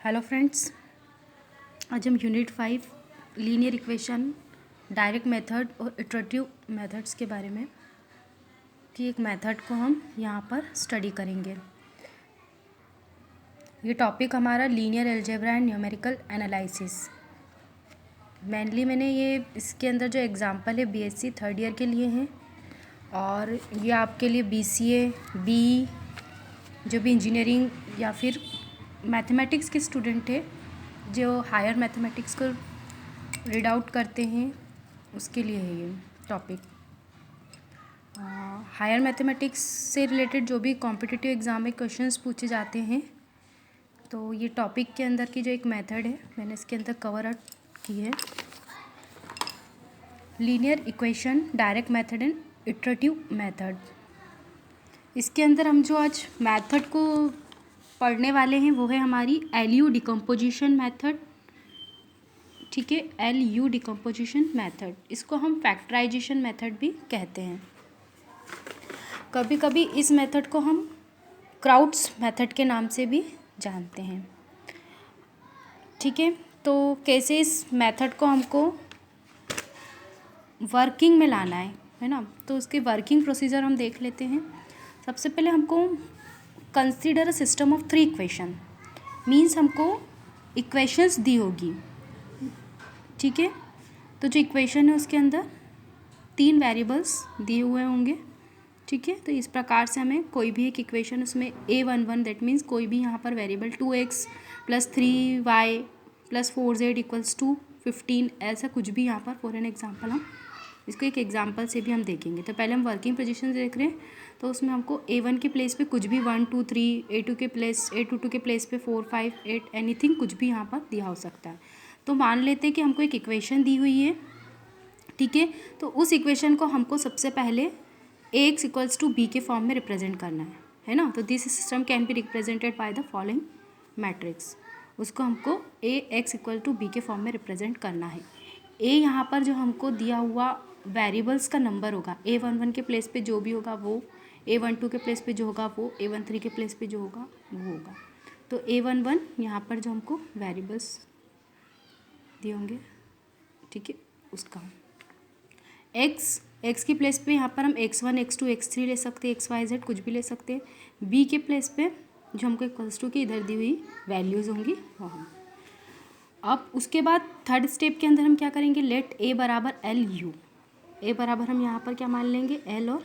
Hello friends, आज हम unit 5 linear equation, direct method और इटरेटिव मेथड्स के बारे में कि एक मेथड को हम यहाँ पर स्टडी करेंगे। ये टॉपिक हमारा linear algebra and numerical analysis. Mainly मैंने ये इसके अंदर जो एग्जांपल है बीएससी थर्ड ईयर के लिए हैं और ये आपके लिए बीसीए, बी जो भी इंजीनियरिंग या फिर मैथमेटिक्स के स्टूडेंट है जो हायर मैथमेटिक्स को रीड आउट करते हैं उसके लिए है ये टॉपिक। हायर मैथमेटिक्स से रिलेटेड जो भी कॉम्पिटिटिव एग्ज़ाम में क्वेश्चंस पूछे जाते हैं तो ये टॉपिक के अंदर की जो एक मेथड है मैंने इसके अंदर कवर अप की है, linear equation, direct method and iterative method. इसके अंदर हम जो आज मेथड को पढ़ने वाले हैं वो है हमारी एलयू डिकम्पोजिशन मेथड। ठीक है, एलयू डिकम्पोजिशन मेथड, इसको हम फैक्टराइजेशन मेथड भी कहते हैं। कभी कभी इस मेथड को हम क्राउड्स मेथड के नाम से भी जानते हैं। ठीक है, तो कैसे इस मेथड को हमको वर्किंग में लाना है ना, तो उसके वर्किंग प्रोसीजर हम देख लेते हैं। सबसे पहले हमको consider a system of 3 equation, means हमको इक्वेशंस दी होगी। ठीक है, तो जो इक्वेशन है उसके अंदर 3 वेरिएबल्स दिए हुए होंगे। ठीक है, तो इस प्रकार से हमें कोई भी एक इक्वेशन उसमें A11 दैट मीन्स कोई भी यहाँ पर वेरिएबल 2x + 3y + 4z = 15 ऐसा कुछ भी यहाँ पर फॉर एन एग्जाम्पल हम इसको एक एग्जाम्पल से भी हम देखेंगे। तो पहले हम वर्किंग पोजीशन देख रहे हैं, तो उसमें हमको A1 के प्लेस पे कुछ भी 1 2 3, A22 के प्लेस पे 4 5 8 एनीथिंग कुछ भी यहाँ पर दिया हो सकता है। तो मान लेते हैं कि हमको एक इक्वेशन दी हुई है। ठीक है, तो उस इक्वेशन को हमको सबसे पहले Ax = b के फॉर्म में रिप्रेजेंट करना है ना। तो this system can be represented by the following matrix. उसको हमको Ax = b के फॉर्म में रिप्रेजेंट करना है। A यहाँ पर जो हमको दिया हुआ वेरिएबल्स का नंबर होगा, A11 के प्लेस पे जो भी होगा वो, A12 के प्लेस पे जो होगा वो, A13 के प्लेस पे जो होगा वो होगा। तो A11 यहाँ पर जो हमको वेरिएबल्स दिए होंगे, ठीक है, उसका x की प्लेस पे यहाँ पर हम x1 x2 x3 ले सकते हैं, x y z कुछ भी ले सकते हैं। b के प्लेस पे जो हमको = की इधर दी हुई वैल्यूज़ होंगी वहाँ। अब उसके बाद थर्ड स्टेप के अंदर हम क्या करेंगे, लेट a बराबर l u, a बराबर हम यहाँ पर क्या मान लेंगे l और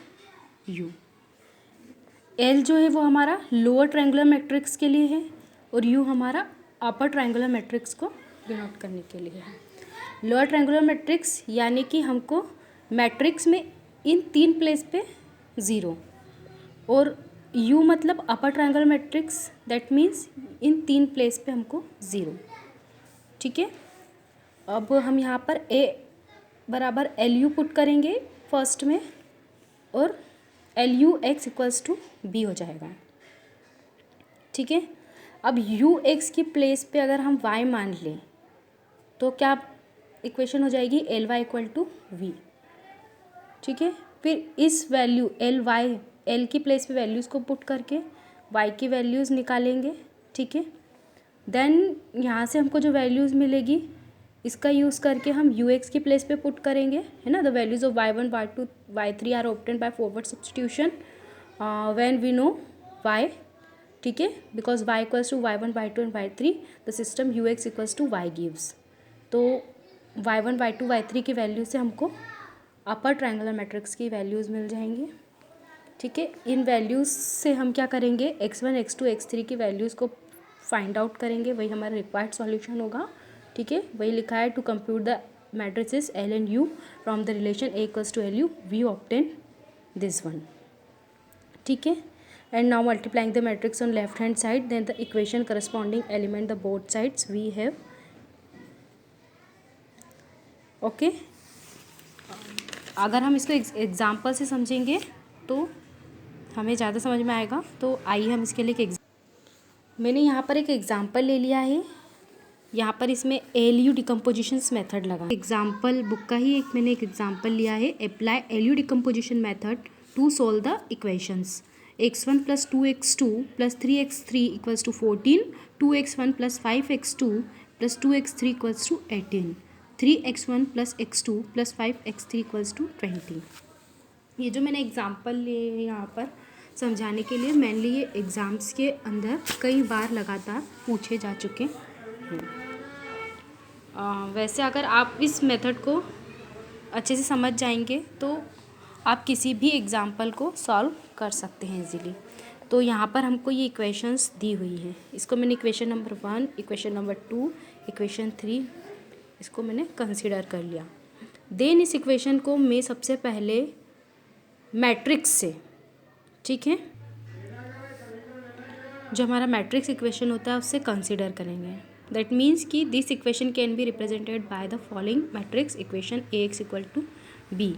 u। l जो है वो हमारा लोअर ट्रायंगुलर मैट्रिक्स के लिए है और u हमारा अपर ट्रायंगुलर मैट्रिक्स को डिनोट करने के लिए है। लोअर ट्रायंगुलर मैट्रिक्स यानी कि हमको मैट्रिक्स में इन 3 प्लेस पे 0 और u मतलब अपर triangular matrix that means in 3 place पे हमको 0। ठीक है, अब हम यहाँ पर a बराबर LU पुट करेंगे फर्स्ट में और LUX = b हो जाएगा। ठीक है, अब UX की प्लेस पे अगर हम y मान लें तो क्या इक्वेशन हो जाएगी, LY = v। ठीक है, फिर इस वैल्यू L की प्लेस पे वैल्यूज़ को पुट करके y की वैल्यूज़ निकालेंगे। ठीक है, देन यहाँ से हमको जो वैल्यूज़ मिलेगी इसका यूज़ करके हम UX की प्लेस पे पुट करेंगे, है ना। The values of y1 y2 y3 are obtained by forward substitution when we know y। ठीक है, because y = y1 y2 and y3 the system UX = y gives. तो y1 y2 y3 की value से हमको upper triangular matrix की values मिल जाएंगी। ठीक है, इन वैल्यूज़ से हम क्या करेंगे, x1 x2 x3 की वैल्यूज़ को फाइंड आउट करेंगे, वही हमारा रिक्वायर्ड सॉल्यूशन होगा। ठीक है, वही लिखा है, to compute the matrices L and U from the relation A = LU we obtain this one. ठीक है, and now multiplying the matrix on left hand side then the equation corresponding element the both sides we have. Okay, अगर हम इसको example से समझेंगे तो हमें ज़्यादा समझ में आएगा। तो आइए हम इसके लिए मैंने यहाँ पर एक एग्जाम्पल ले लिया है। यहाँ पर इसमें LU डिकम्पोजिशंस मेथड लगा, एग्जाम्पल बुक का ही मैंने एक एग्जाम्पल लिया है, apply LU decomposition method to solve the equations. x1 plus 2x2 plus 3x3 equals to 14, 2x1 plus 5x2 plus 2x3 equals to 18, 3x1 plus x2 plus 5x3 equals to 20। ये जो मैंने example लिए हैं यहाँ पर समझाने के लिए, मेनली ये एग्ज़ाम्स के अंदर कई बार लगातार पूछे जा चुके हैं। वैसे अगर आप इस मेथड को अच्छे से समझ जाएंगे तो आप किसी भी एग्ज़ाम्पल को सॉल्व कर सकते हैं इजीली। तो यहाँ पर हमको ये इक्वेशंस दी हुई हैं, इसको मैंने equation number 1, equation number 2, equation 3 इसको मैंने कंसीडर कर लिया। देन इस इक्वेशन को मैं सबसे पहले मैट्रिक्स से, ठीक है, जो हमारा मैट्रिक्स इक्वेशन होता है उससे कंसीडर करेंगे। दैट मीन्स कि this equation can be represented by the following matrix equation Ax equal to b.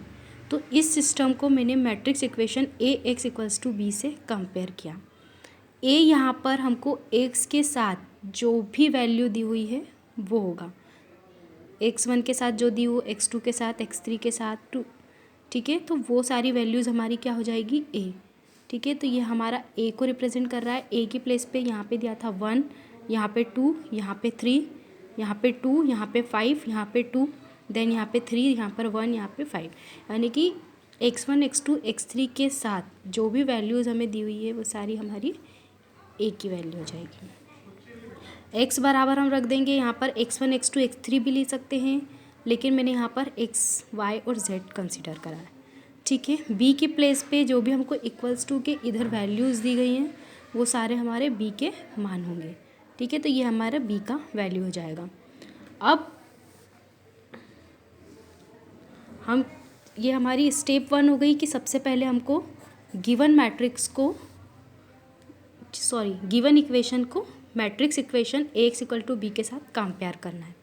तो इस सिस्टम को मैंने matrix equation Ax equals to b से कंपेयर किया। ए यहाँ पर हमको x के साथ जो भी वैल्यू दी हुई है वो होगा, x1 के साथ जो दी हो, x2 के साथ, x3 के साथ 2, ठीक है। तो वो सारी वैल्यूज़ हमारी क्या हो जाएगी, a, ठीक है। तो ये हमारा a को रिप्रेजेंट कर रहा है। a की प्लेस पे यहाँ पे दिया था 1, यहाँ पे 2, यहाँ पे 3, यहाँ पे 2, यहाँ पे 5, यहाँ पे 2, देन यहाँ पे 3, यहाँ पर 1, यहाँ पे 5, यानी कि x1, x2, x3 के साथ जो भी वैल्यूज़ हमें दी हुई है वो सारी हमारी a की वैल्यू हो जाएगी। x बराबर हम रख देंगे यहाँ पर x1, x2, x3 भी ले सकते हैं, लेकिन मैंने यहाँ पर x, y और z कंसीडर करा है, ठीक है। b की प्लेस पे जो भी हमको इक्वल्स टू के इधर वैल्यूज़ दी गई हैं वो सारे हमारे b के मान होंगे, ठीक है। तो ये हमारा b का वैल्यू हो जाएगा। अब हम, ये हमारी स्टेप 1 हो गई कि सबसे पहले हमको गिवन मैट्रिक्स को, गिवन इक्वेशन को matrix equation Ax equal to b के साथ कंपेयर करना है।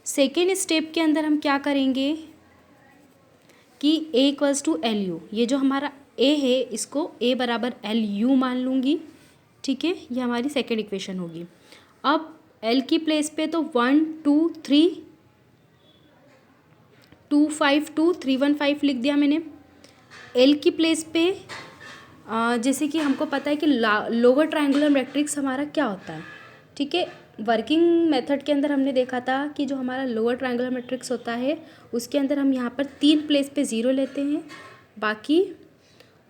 सेकेंड स्टेप के अंदर हम क्या करेंगे कि A equals to L U, ये जो हमारा A है इसको A बराबर एल यू मान लूँगी, ठीक है। ये हमारी सेकेंड इक्वेशन होगी। अब L की प्लेस पे तो 1 2 3 2 5 2 3 1 5 लिख दिया मैंने। L की प्लेस पे जैसे कि हमको पता है कि लोअर ट्रायंगुलर मैट्रिक्स हमारा क्या होता है, ठीक है। वर्किंग मेथड के अंदर हमने देखा था कि जो हमारा लोअर ट्रायंगुलर मैट्रिक्स होता है उसके अंदर हम यहाँ पर 3 प्लेस पे 0 लेते हैं, बाकी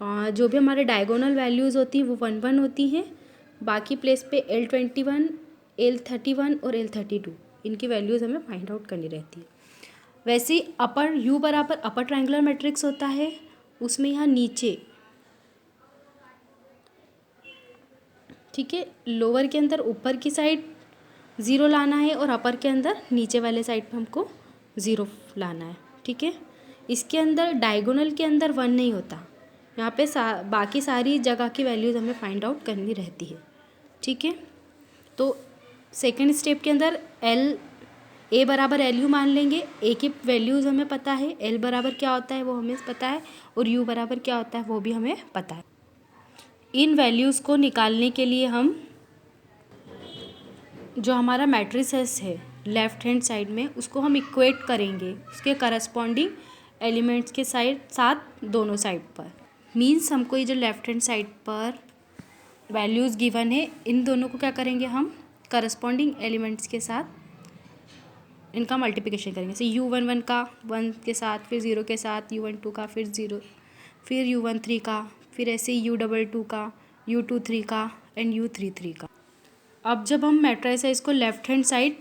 जो भी हमारे डायगोनल वैल्यूज़ होती हैं वो 1 1 होती हैं, बाकी प्लेस पे L21, L31 और L32 इनकी वैल्यूज़ हमें फाइंड आउट करनी रहती है। वैसे ही अपर U बराबर अपर ट्रायंगुलर मैट्रिक्स होता है, उसमें यहाँ नीचे, ठीक है, लोअर के अंदर ऊपर की साइड 0 लाना है और अपर के अंदर नीचे वाले साइड पे हमको 0 लाना है, ठीक है। इसके अंदर डायगोनल के अंदर 1 नहीं होता, यहाँ पे बाकी सारी जगह की वैल्यूज़ हमें फाइंड आउट करनी रहती है, ठीक है। तो सेकेंड स्टेप के अंदर A बराबर एल यू मान लेंगे। A की वैल्यूज़ हमें पता है, L बराबर क्या होता है वो हमें पता है, और U बराबर क्या होता है वो भी हमें पता है। इन वैल्यूज़ को निकालने के लिए हम जो हमारा मैट्रिसेस है लेफ़्ट हैंड साइड में उसको हम इक्वेट करेंगे उसके करस्पॉन्डिंग एलिमेंट्स के साथ दोनों साइड पर। मीन्स हमको ये जो लेफ़्ट हैंड साइड पर वैल्यूज़ गिवन है इन दोनों को क्या करेंगे हम करस्पॉन्डिंग एलिमेंट्स के साथ इनका मल्टीप्लिकेशन करेंगे। जैसे U11 का 1 के साथ, फिर 0 के साथ, U12 का, फिर 0, फिर U13 का, फिर ऐसे U22 का, U23 का एंड U33 का। अब जब हम मैट्रिसेस को लेफ़्ट हैंड साइड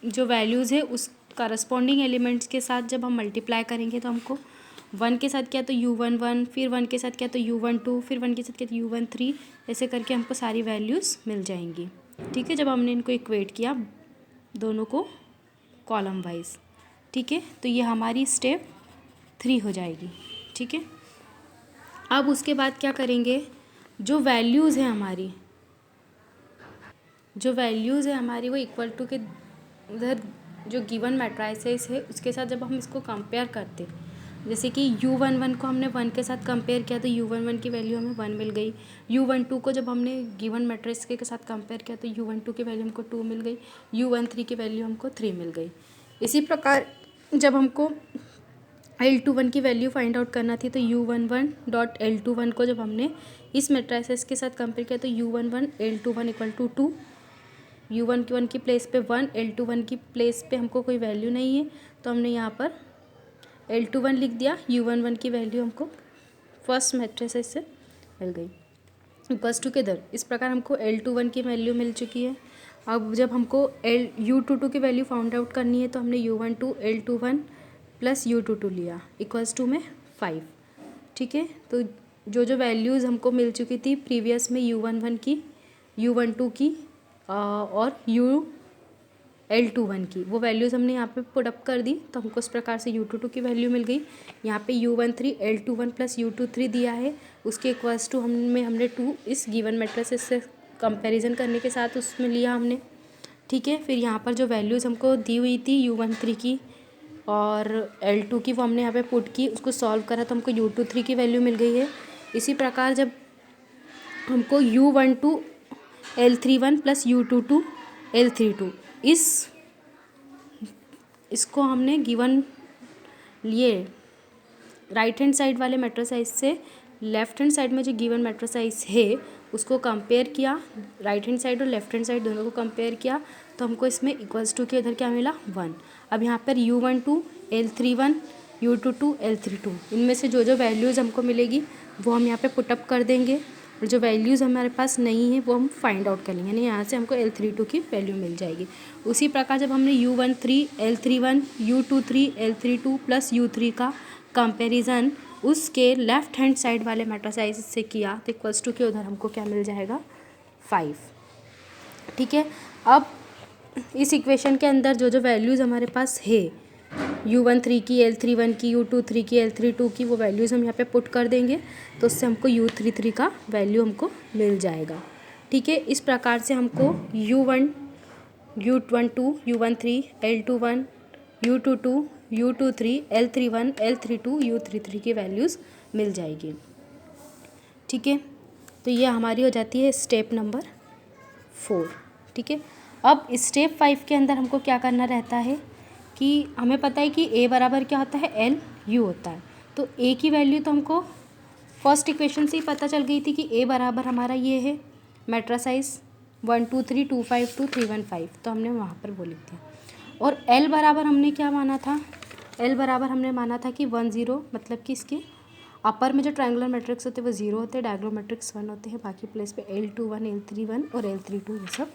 जो वैल्यूज़ है उस करस्पॉन्डिंग एलिमेंट्स के साथ जब हम मल्टीप्लाई करेंगे तो हमको 1 के साथ क्या तो U11, फिर 1 के साथ क्या तो U12, फिर 1 के साथ क्या तो U13, ऐसे करके हमको सारी वैल्यूज़ मिल जाएंगी, ठीक है। जब हमने इनको इक्वेट किया दोनों को कॉलम वाइज, ठीक है, तो ये हमारी स्टेप 3 हो जाएगी, ठीक है। अब उसके बाद क्या करेंगे, जो वैल्यूज़ है हमारी वो इक्वल टू के उधर जो गिवन मैट्रिसेस है उसके साथ जब हम इसको कंपेयर करते हैं, जैसे कि U11 को हमने 1 के साथ कंपेयर किया तो U11 की वैल्यू हमें 1 मिल गई। U12 को जब हमने गिवन मैट्रिक्स के साथ कंपेयर किया तो U12 की वैल्यू हमको 2 मिल गई, U13 की वैल्यू हमको 3 मिल गई। इसी प्रकार जब हमको L21 की वैल्यू फाइंड आउट करना थी, तो U11 डॉट L21 को जब हमने इस मैट्रिसेस के साथ कंपेयर किया तो U11 L21 equal to 2, U11 की प्लेस पे 1, L21 की प्लेस पे हमको कोई वैल्यू नहीं है तो हमने यहाँ पर L21 लिख दिया। U11 की वैल्यू हमको फर्स्ट मैट्रिसेस से मिल गई इक्वल्स टू के इधर। इस प्रकार हमको L21 की वैल्यू मिल चुकी है। अब जब हमको U22 की वैल्यू फाउंड आउट करनी है तो हमने U12 L21 प्लस U22 लिया इक्वल्स टू में 5। ठीक है, तो जो वैल्यूज़ हमको मिल चुकी थी प्रीवियस में U11 की, U12 की और L21 की, वो वैल्यूज़ हमने यहाँ पे पुट अप कर दी तो हमको इस प्रकार से U22 की वैल्यू मिल गई। यहाँ पे U13 L21 प्लस U23 दिया है, उसके इक्वल्स टू हमने 2 इस गिवन मैट्रिसेस से कंपैरिजन करने के साथ उसमें लिया हमने। ठीक है, फिर यहाँ पर जो वैल्यूज़ हमको दी हुई थी U13 की और L2 की वो हमने यहाँ पे पुट की, उसको सॉल्व करा तो हमको U23 की वैल्यू मिल गई है। इसी प्रकार जब हमको U12 L31 plus U22 L32 इसको हमने गिवन लिए राइट हैंड साइड वाले मैट्रिसेस से लेफ्ट हैंड साइड में जो गिवन मैट्रिसेस है उसको कंपेयर किया, राइट हैंड साइड और लेफ्ट हैंड साइड दोनों को कंपेयर किया तो हमको इसमें इक्वल्स टू के इधर क्या मिला 1। अब यहाँ पर U12 L31 U22 L32 इनमें से जो वैल्यूज़ हमको मिलेगी वो हम यहाँ पे पुटअप कर देंगे और जो वैल्यूज़ हमारे पास नहीं है वो हम फाइंड आउट कर लेंगे, यानी यहाँ से हमको L32 की वैल्यू मिल जाएगी। उसी प्रकार जब हमने U13 L31 U23 L32 plus U3 का कंपैरिजन उसके लेफ्ट हैंड साइड वाले मैट्रिसेस से किया तो इक्वल्स टू के उधर हमको क्या मिल जाएगा 5। ठीक है, अब इस इक्वेशन के अंदर जो वैल्यूज़ हमारे पास है U13 की L31 की U23 की L32 की वो वैल्यूज़ हम यहाँ पे पुट कर देंगे तो उससे हमको U33 का वैल्यू हमको मिल जाएगा। ठीक है, इस प्रकार से हमको U1 U12 U13 L21 U22 U23 L31 L32 U33 की वैल्यूज़ मिल जाएगी। ठीक है, तो ये हमारी हो जाती है स्टेप नंबर 4। ठीक है, अब स्टेप 5 के अंदर हमको क्या करना रहता है कि हमें पता है कि A बराबर क्या होता है LU होता है, तो A की वैल्यू तो हमको फर्स्ट इक्वेशन से ही पता चल गई थी कि A बराबर हमारा ये है मैट्रिसेस 1 2 3 2 5 2 3 1 5, तो हमने वहाँ पर वो लिख दिया। और L बराबर हमने क्या माना था, L बराबर हमने माना था कि 1 0, मतलब कि इसके अपर में जो ट्रायंगुलर मैट्रिक्स होते हैं वो 0 होते हैं, डायगोनल मैट्रिक्स 1 होते हैं, बाकी प्लेस पे L21 L31 और L32 ये सब।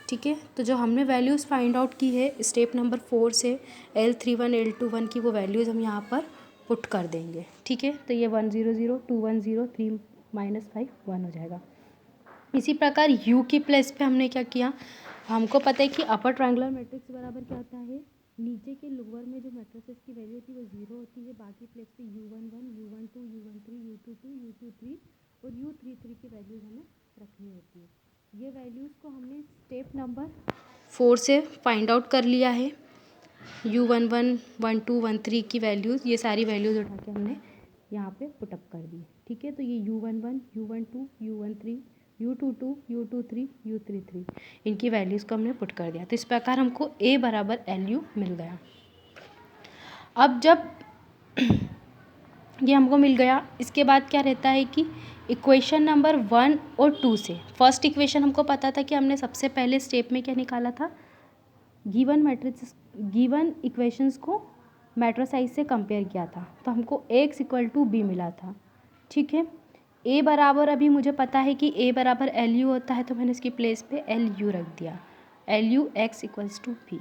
ठीक है, तो जो हमने वैल्यूज़ फाइंड आउट की है स्टेप नंबर 4 से L31 L21 की वो वैल्यूज़ हम यहाँ पर पुट कर देंगे। ठीक है, तो ये 1 0 0 2 1 0 3 -5 1 हो जाएगा। इसी प्रकार U की प्लेस पे हमने क्या किया, हमको पता है कि अपर ट्रायंगुलर मैट्रिक्स बराबर क्या होता है, नीचे के लोअर में जो मैट्रिसेस की वैल्यू होती है वो 0 होती है, बाकी प्लेस पे U11 U12 U13 U22 U23 और U33 की वैल्यूज़ हमें रखनी होती है। ये वैल्यूज़ को हमने स्टेप नंबर 4 से फाइंड आउट कर लिया है। U11 12 13 की वैल्यूज़, ये सारी वैल्यूज़ उठा के हमने यहाँ पे पुटअप कर दी। ठीक है, तो ये U11 U12 U13 U22 U23 U33 इनकी वैल्यूज़ को हमने पुट कर दिया, तो इस प्रकार हमको A बराबर LU मिल गया। अब जब ये हमको मिल गया, इसके बाद क्या रहता है कि इक्वेशन नंबर 1 और 2 से, फर्स्ट इक्वेशन हमको पता था कि हमने सबसे पहले स्टेप में क्या निकाला था, गिवन मैट्रिक्स गिवन इक्वेशंस को मैट्रिसेस से कंपेयर किया था, तो हमको X इक्वल टू B मिला था। ठीक है, A बराबर अभी मुझे पता है कि A बराबर LU होता है, तो मैंने इसकी प्लेस पे LU रख दिया, LU X equals to B।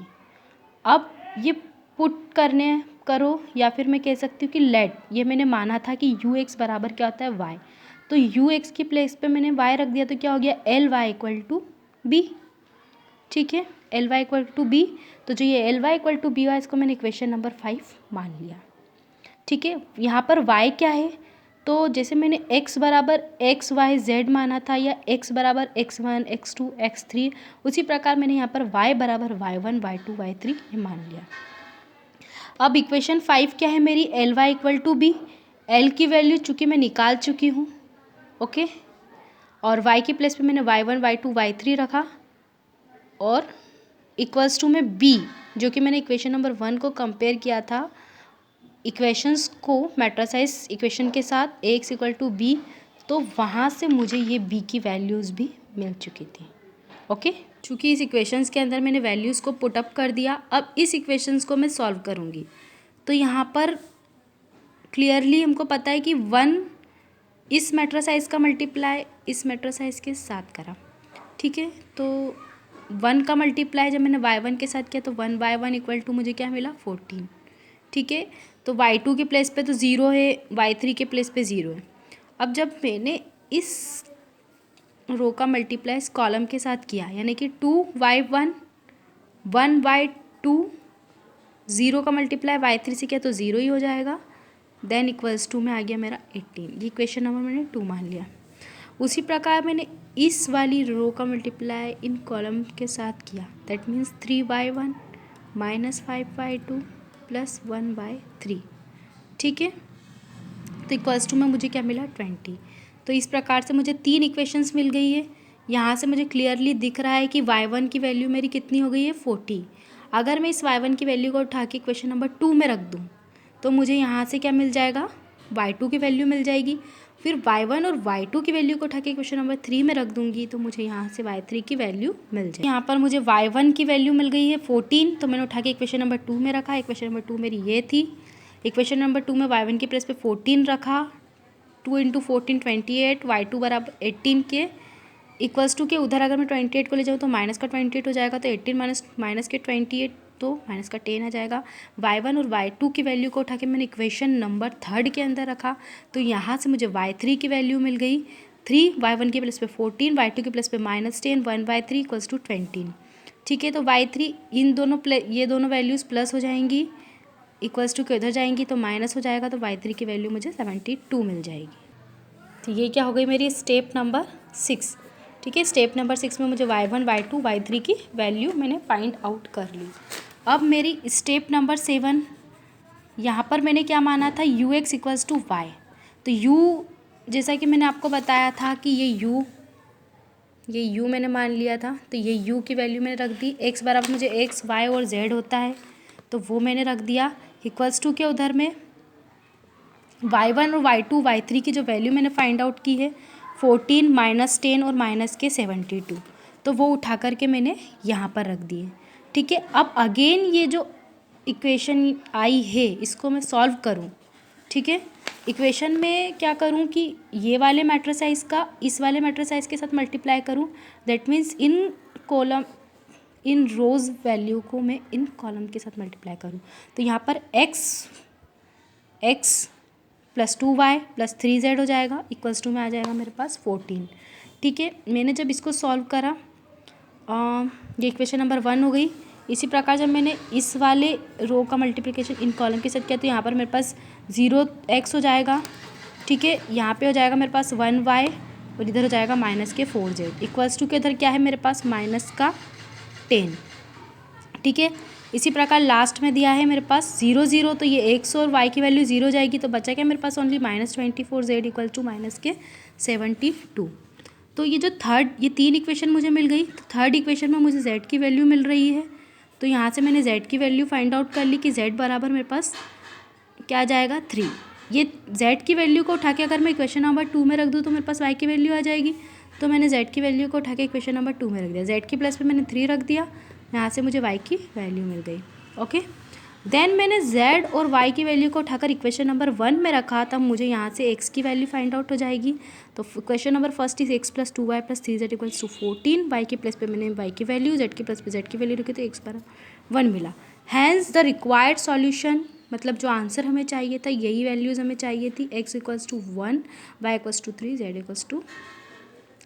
अब ये पुट करो या फिर मैं कह सकती हूँ कि लेट, ये मैंने माना था कि UX बराबर क्या होता है Y, तो UX की प्लेस पे मैंने Y रख दिया, तो क्या हो गया LY इक्वल टू B। ठीक है, LY इक्वल टू B, तो जो ये LY इक्वल टू B हुआ इसको मैंने इक्वेशन नंबर 5 मान लिया। ठीक है, यहाँ पर Y क्या है, तो जैसे मैंने X बराबर XYZ माना था या X बराबर X1 X2 X3, उसी प्रकार मैंने यहाँ पर Y बराबर Y1 Y2 Y3 ये मान लिया। अब इक्वेशन 5 क्या है मेरी, LY equal to B, L की वैल्यू चूँकि मैं निकाल चुकी हूँ, ओके, और Y की प्लेस पे मैंने Y1 Y2 Y3 रखा, और इक्वल्स टू में B जो कि मैंने इक्वेशन नंबर 1 को कंपेयर किया था इक्वेशंस को मैट्रिसाइज इक्वेशन के साथ Ax इक्वल टू बी, तो वहाँ से मुझे ये b की वैल्यूज़ भी मिल चुकी थी। ओके, चूँकि इस इक्वेशंस के अंदर मैंने वैल्यूज़ को पुट अप कर दिया, अब इस इक्वेशंस को मैं सॉल्व करूँगी। तो यहाँ पर क्लियरली हमको पता है कि 1 इस मैट्रिसाइज का मल्टीप्लाई इस मैट्रिसाइज के साथ करा, ठीक है। तो 1 का मल्टीप्लाई जब मैंने y1 के साथ किया तो 1/1 इक्वल टू मुझे क्या मिला 14, ठीक है। तो y2 के प्लेस पे तो 0 है, y3 के प्लेस पे 0 है। अब जब मैंने इस रो का मल्टीप्लाई इस कॉलम के साथ किया, यानी कि 2y1 1/2, 0 का मल्टीप्लाई y3 से किया तो 0 ही हो जाएगा, देन इक्वल्स टू में आ गया मेरा 18। ये इक्वेशन नंबर मैंने 2 मान लिया। उसी प्रकार मैंने इस वाली रो का मल्टीप्लाई इन कॉलम के साथ किया, दैट मीन्स 3/1 माइनस 5/2 प्लस 1/3, ठीक है। तो इक्वल्स टू में मुझे क्या मिला 20। तो इस प्रकार से मुझे 3 इक्वेशंस मिल गई है। यहाँ से मुझे क्लियरली दिख रहा है कि y1 की वैल्यू मेरी कितनी हो गई है 40। अगर मैं इस y1 की वैल्यू को उठा के इक्वेशन नंबर 2 में रख दूँ तो मुझे यहाँ से क्या मिल जाएगा y2 की वैल्यू मिल जाएगी। फिर y1 और y2 की वैल्यू को उठा के क्वेश्चन नंबर 3 में रख दूंगी तो मुझे यहाँ से y3 की वैल्यू मिल जाएगी। यहाँ पर मुझे y1 की वैल्यू मिल गई है 14, तो मैंने उठा के इक्वेशन नंबर 2 में रखा। इक्वेशन नंबर 2 मेरी ये थी। इक्वेशन नंबर 2 में y1 की प्लेस पे 14 रखा, 2 इंटू 14 28, y2 बराबर 18 के इक्वल्स टू के उधर अगर मैं 28 को ले जाऊँ तो माइनस का 28 हो जाएगा, तो 18 माइनस के 28 तो माइनस का 10 आ जाएगा। y1 और y2 की वैल्यू को उठा के मैंने इक्वेशन नंबर 3 के अंदर रखा, तो यहाँ से मुझे y3 की वैल्यू मिल गई 3, y1 के प्लस पे 14, y2 के प्लस पे -10, 1/3 इक्वल्स टू 20, ठीक है। तो y3 इन दोनों ये दोनों वैल्यूज़ प्लस हो जाएंगी, इक्वल्स टू के उधर जाएंगी तो माइनस हो जाएगा, तो y3 की वैल्यू मुझे 72 मिल जाएगी। तो ये क्या हो गई मेरी स्टेप नंबर 6, ठीक है। स्टेप नंबर 6 में मुझे y1, y2, y3 की वैल्यू मैंने फाइंड आउट कर ली। अब मेरी स्टेप नंबर 7, यहाँ पर मैंने क्या माना था ux इक्वल्स टू y। तो u जैसा कि मैंने आपको बताया था कि ये u मैंने मान लिया था, तो ये u की वैल्यू मैंने रख दी। x बराबर मुझे x, y और z होता है तो वो मैंने रख दिया। इक्वल्स टू के उधर में y1 और y2, y3 की जो वैल्यू मैंने फाइंड आउट की है 14, -10 और माइनस के 72, तो वो उठा करके मैंने यहाँ पर रख दिए, ठीक है। अब अगेन ये जो इक्वेशन आई है इसको मैं सॉल्व करूँ, ठीक है। इक्वेशन में क्या करूँ कि ये वाले मैट्रिसाइज का इस वाले मैट्रिसाइज के साथ मल्टीप्लाई करूँ, दैट मीन्स इन रोज़ वैल्यू को मैं इन कॉलम के साथ मल्टीप्लाई करूँ। तो यहाँ पर x plus 2y plus 3z हो जाएगा, इक्वल्स टू में आ जाएगा मेरे पास 14, ठीक है। मैंने जब इसको सॉल्व करा ये इक्वेशन नंबर 1 हो गई। इसी प्रकार जब मैंने इस वाले रो का मल्टीप्लिकेशन इन कॉलम के साथ किया तो यहाँ पर मेरे पास 0x हो जाएगा, ठीक है। यहाँ पे हो जाएगा मेरे पास 1y और इधर हो जाएगा माइनस के 4z, इक्वल्स टू के इधर क्या है मेरे पास माइनस का 10, ठीक है। इसी प्रकार लास्ट में दिया है मेरे पास 0 0, तो ये x और y की वैल्यू 0 जाएगी, तो बचा क्या मेरे पास only -24z equal to minus के 72। तो ये जो ये 3 इक्वेशन मुझे मिल गई। तो थर्ड इक्वेशन में मुझे z की वैल्यू मिल रही है, तो यहाँ से मैंने z की वैल्यू फाइंड आउट कर ली कि z बराबर मेरे पास क्या आ जाएगा 3। ये z की वैल्यू को उठा के अगर मैं इक्वेशन नंबर 2 में रख दूँ तो मेरे पास y की वैल्यू आ जाएगी, तो मैंने z की वैल्यू को उठा के इक्वेशन नंबर 2 में रख दिया। z की प्लस पे मैंने 3 रख दिया, यहाँ से मुझे y की वैल्यू मिल गई, ओके। देन मैंने z और y की वैल्यू को उठाकर इक्वेशन नंबर 1 में रखा, तब मुझे यहाँ से x की वैल्यू फाइंड आउट हो जाएगी। तो question number first is x plus 2y plus 3z equals to 14, y की प्लस पे मैंने y की वैल्यू, z की प्लस पे z की वैल्यू रखी तो x बराबर 1 मिला। हैंस द रिक्वायर्ड सॉल्यूशन, मतलब जो आंसर हमें चाहिए था यही वैल्यूज़ हमें चाहिए थी, x equals to 1, y equals to 3, z equals to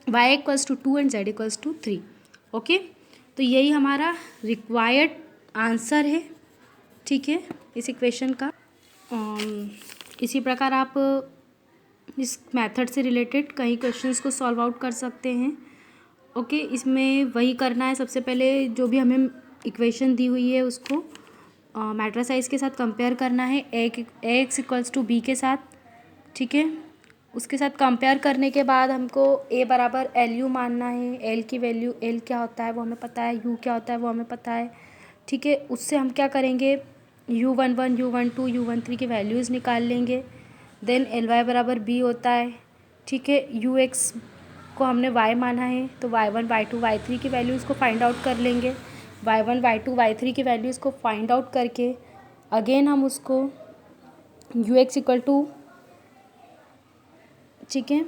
y equals to 2 and z equals to 3, okay. तो यही हमारा रिक्वायर्ड आंसर है, ठीक है, इस इक्वेशन का। इसी प्रकार आप इस मेथड से रिलेटेड कई क्वेश्चंस को सॉल्व आउट कर सकते हैं, ओके। इसमें वही करना है, सबसे पहले जो भी हमें इक्वेशन दी हुई है उसको मैट्रिसाइज के साथ कंपेयर करना है, एक्स इक्वल्स टू बी के साथ, ठीक है। उसके साथ कंपेयर करने के बाद हमको a बराबर LU मानना है। l की वैल्यू l क्या होता है वो हमें पता है, u क्या होता है वो हमें पता है, ठीक है। उससे हम क्या करेंगे u11 u12 u13 की वैल्यूज़ निकाल लेंगे। देन ly बराबर b होता है, ठीक है। ux को हमने y माना है तो y1 y2 y3 की वैल्यूज़ को फाइंड आउट कर लेंगे। y1 y2 y3 की वैल्यूज़ को फाइंड आउट करके अगेन हम उसको ux इक्वल टू, ठीक है,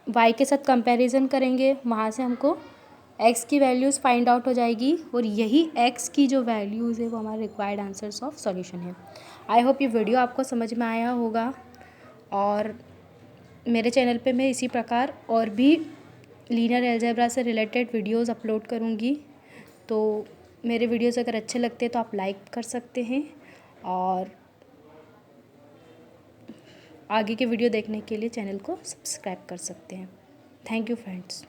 y के साथ कंपैरिजन करेंगे, वहाँ से हमको x की वैल्यूज़ फाइंड आउट हो जाएगी और यही x की जो वैल्यूज़ है वो हमारे रिक्वायर्ड आंसर्स ऑफ सॉल्यूशन है। आई होप ये वीडियो आपको समझ में आया होगा और मेरे चैनल पे मैं इसी प्रकार और भी लीनियर अलजेब्रा से रिलेटेड वीडियोस अपलोड करूँगी। तो मेरे वीडियोस अगर अच्छे लगते हैं तो आप लाइक कर सकते हैं और आगे के वीडियो देखने के लिए चैनल को सब्सक्राइब कर सकते हैं। Thank you friends.